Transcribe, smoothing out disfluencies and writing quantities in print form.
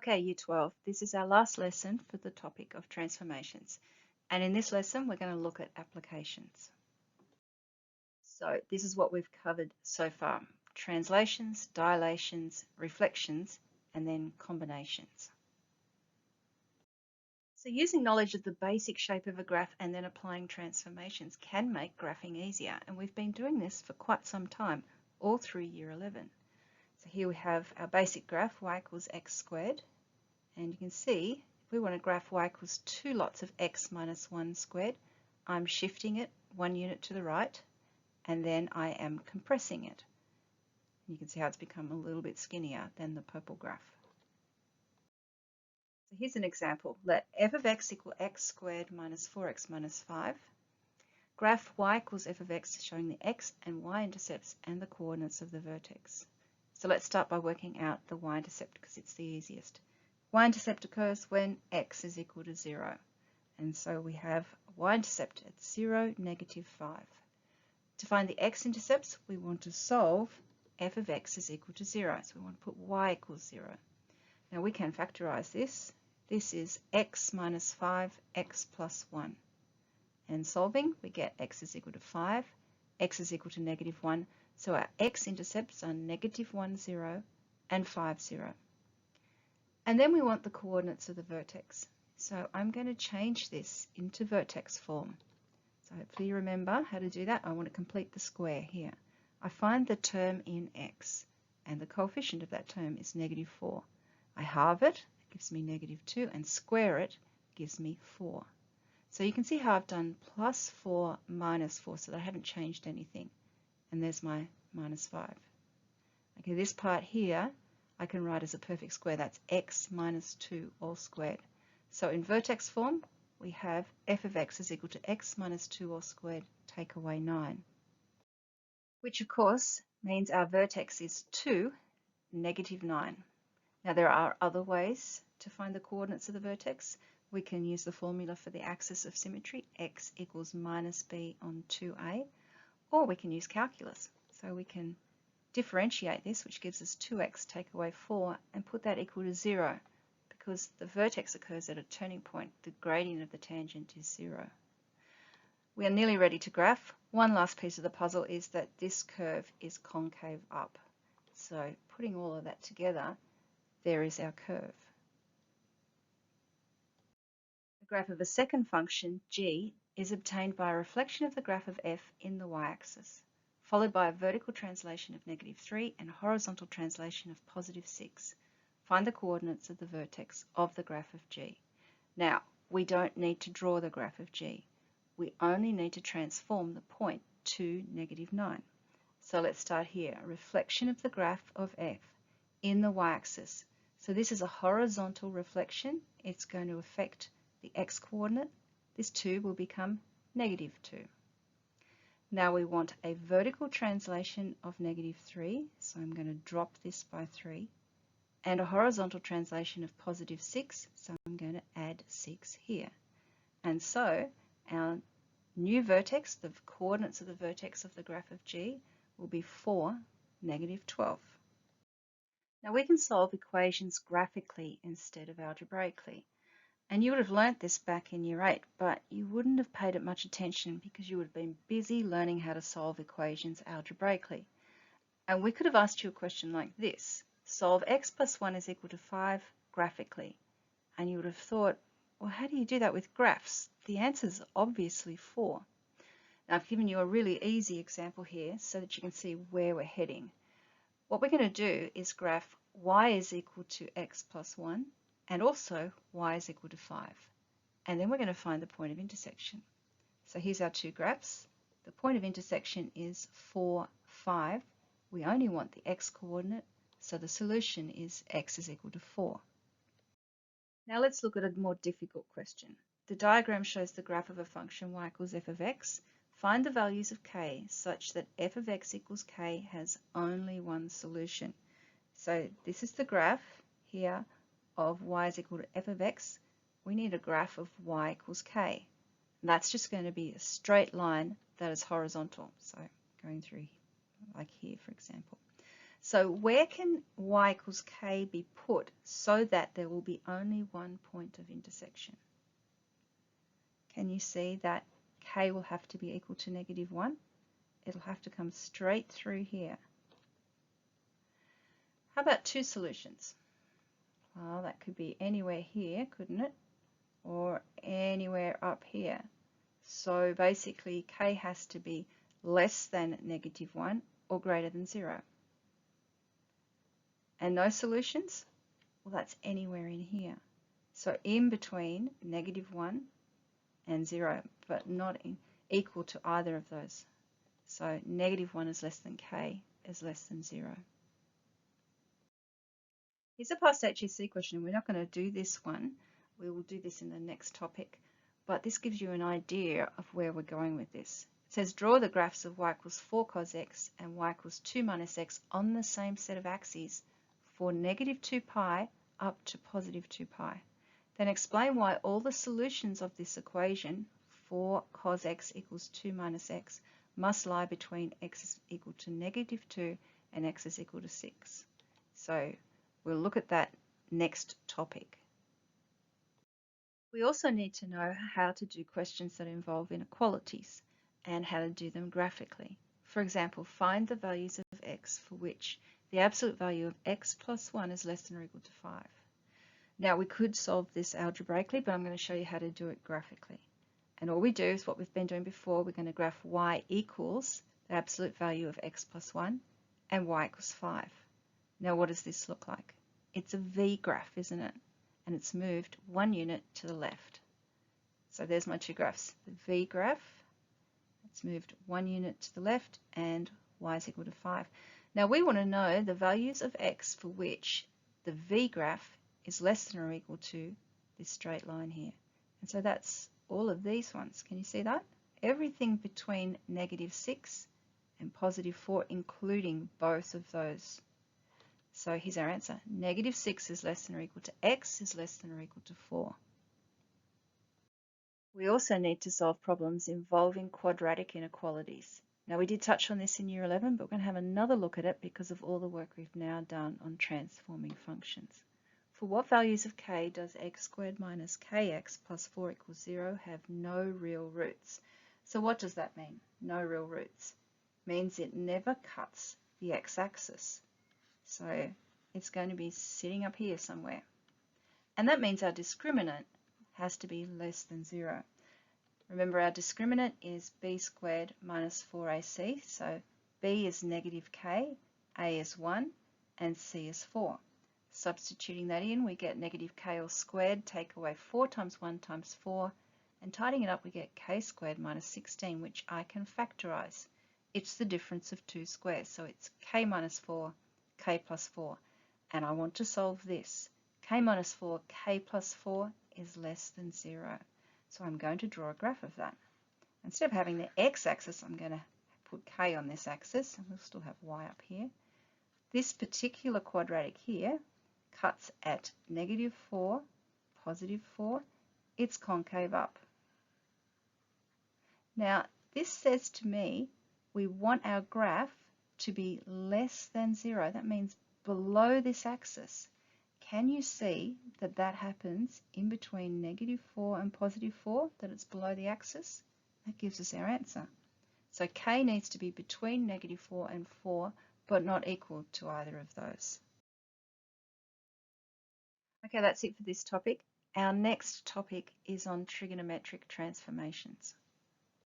Okay, Year 12, this is our last lesson for the topic of transformations. And in this lesson, we're going to look at applications. So this is what we've covered so far: translations, dilations, reflections, and then combinations. So using knowledge of the basic shape of a graph and then applying transformations can make graphing easier. And we've been doing this for quite some time, all through Year 11. So here we have our basic graph, y equals x squared. And you can see, if we want to graph y equals 2 lots of x minus 1 squared, I'm shifting it 1 unit to the right, and then I am compressing it. You can see how it's become a little bit skinnier than the purple graph. So here's an example. Let f of x equal x squared minus 4x minus 5. Graph y equals f of x, showing the x and y intercepts and the coordinates of the vertex. So let's start by working out the y-intercept because it's the easiest. Y-intercept occurs when x is equal to 0. And so we have y-intercept at 0, negative 5. To find the x-intercepts, we want to solve f of x is equal to 0. So we want to put y equals 0. Now we can factorize this. This is x minus 5, x plus 1. And solving, we get x is equal to 5, x is equal to negative 1. So our x-intercepts are negative 1, 0, and 5, 0. And then we want the coordinates of the vertex. So I'm going to change this into vertex form. So hopefully you remember how to do that. I want to complete the square here. I find the term in x, and the coefficient of that term is negative 4. I halve it, it gives me negative 2, and square it gives me 4. So you can see how I've done plus 4 minus 4, so that I haven't changed anything. And there's my minus 5. Okay, this part here I can write as a perfect square. That's x minus 2 all squared. So in vertex form, we have f of x is equal to x minus 2 all squared, take away 9. Which of course means our vertex is 2, negative 9. Now there are other ways to find the coordinates of the vertex. We can use the formula for the axis of symmetry, x equals minus b on 2a, or we can use calculus. So we can differentiate this, which gives us 2x take away 4, and put that equal to 0, because the vertex occurs at a turning point. The gradient of the tangent is 0. We are nearly ready to graph. One last piece of the puzzle is that this curve is concave up. So putting all of that together, there is our curve. The graph of a second function, g, is obtained by a reflection of the graph of f in the y-axis, followed by a vertical translation of negative 3 and a horizontal translation of positive 6. Find the coordinates of the vertex of the graph of g. Now, we don't need to draw the graph of g. We only need to transform the point to negative 9. So let's start here. A reflection of the graph of f in the y-axis. So this is a horizontal reflection. It's going to affect the x-coordinate. This 2 will become negative 2. Now we want a vertical translation of negative 3, so I'm going to drop this by 3, and a horizontal translation of positive 6, so I'm going to add 6 here. And so our new vertex, the coordinates of the vertex of the graph of g, will be 4, negative 12. Now we can solve equations graphically instead of algebraically. And you would have learnt this back in Year 8, but you wouldn't have paid it much attention because you would have been busy learning how to solve equations algebraically. And we could have asked you a question like this: solve x plus 1 is equal to 5 graphically. And you would have thought, well, how do you do that with graphs? The answer is obviously 4. Now I've given you a really easy example here so that you can see where we're heading. What we're going to do is graph y is equal to x plus 1, and also y is equal to 5. And then we're going to find the point of intersection. So here's our two graphs. The point of intersection is 4, 5. We only want the x-coordinate, so the solution is x is equal to 4. Now let's look at a more difficult question. The diagram shows the graph of a function y equals f of x. Find the values of k such that f of x equals k has only one solution. So this is the graph here of y is equal to f of x. We need a graph of y equals k. And that's just going to be a straight line that is horizontal. So going through like here, for example. So where can y equals k be put so that there will be only one point of intersection? Can you see that k will have to be equal to -1? It'll have to come straight through here. How about two solutions? Well, that could be anywhere here, couldn't it? Or anywhere up here. So basically, k has to be less than -1 or greater than 0. And no solutions? Well, that's anywhere in here. So in between -1 and 0, but not equal to either of those. So -1 is less than k is less than 0. Here's a past HSC question. We're not going to do this one. We will do this in the next topic. But this gives you an idea of where we're going with this. It says draw the graphs of y equals 4 cos x and y equals 2 minus x on the same set of axes for -2 pi up to +2 pi. Then explain why all the solutions of this equation, 4 cos x equals 2 minus x, must lie between x is equal to -2 and x is equal to 6. So we'll look at that next topic. We also need to know how to do questions that involve inequalities and how to do them graphically. For example, find the values of x for which the absolute value of x plus 1 is less than or equal to 5. Now we could solve this algebraically, but I'm going to show you how to do it graphically. And all we do is what we've been doing before. We're going to graph y equals the absolute value of x plus 1 and y equals 5. Now what does this look like? It's a V graph, isn't it? And it's moved 1 unit to the left. So there's my two graphs. The V graph, it's moved 1 unit to the left, and y is equal to 5. Now we want to know the values of x for which the V graph is less than or equal to this straight line here. And so that's all of these ones. Can you see that? Everything between -6 and +4, including both of those. So here's our answer. -6 is less than or equal to x is less than or equal to 4. We also need to solve problems involving quadratic inequalities. Now we did touch on this in Year 11, but we're going to have another look at it because of all the work we've now done on transforming functions. For what values of k does x squared minus kx plus 4 equals 0 have no real roots? So what does that mean, no real roots? It means it never cuts the x-axis. So it's going to be sitting up here somewhere. And that means our discriminant has to be less than 0. Remember, our discriminant is b squared minus 4ac. So b is -k, a is 1, and c is 4. Substituting that in, we get -k all squared, take away 4 times 1 times 4, and tidying it up we get k squared minus 16, which I can factorize. It's the difference of two squares, so it's k minus 4, k plus 4. And I want to solve this. K minus 4, k plus 4 is less than 0. So I'm going to draw a graph of that. Instead of having the x-axis, I'm going to put k on this axis, and we'll still have y up here. This particular quadratic here cuts at -4, +4, it's concave up. Now, this says to me we want our graph to be less than 0. That means below this axis. Can you see that that happens in between -4 and +4, that it's below the axis? That gives us our answer. So k needs to be between -4 and 4, but not equal to either of those. Okay, that's it for this topic. Our next topic is on trigonometric transformations.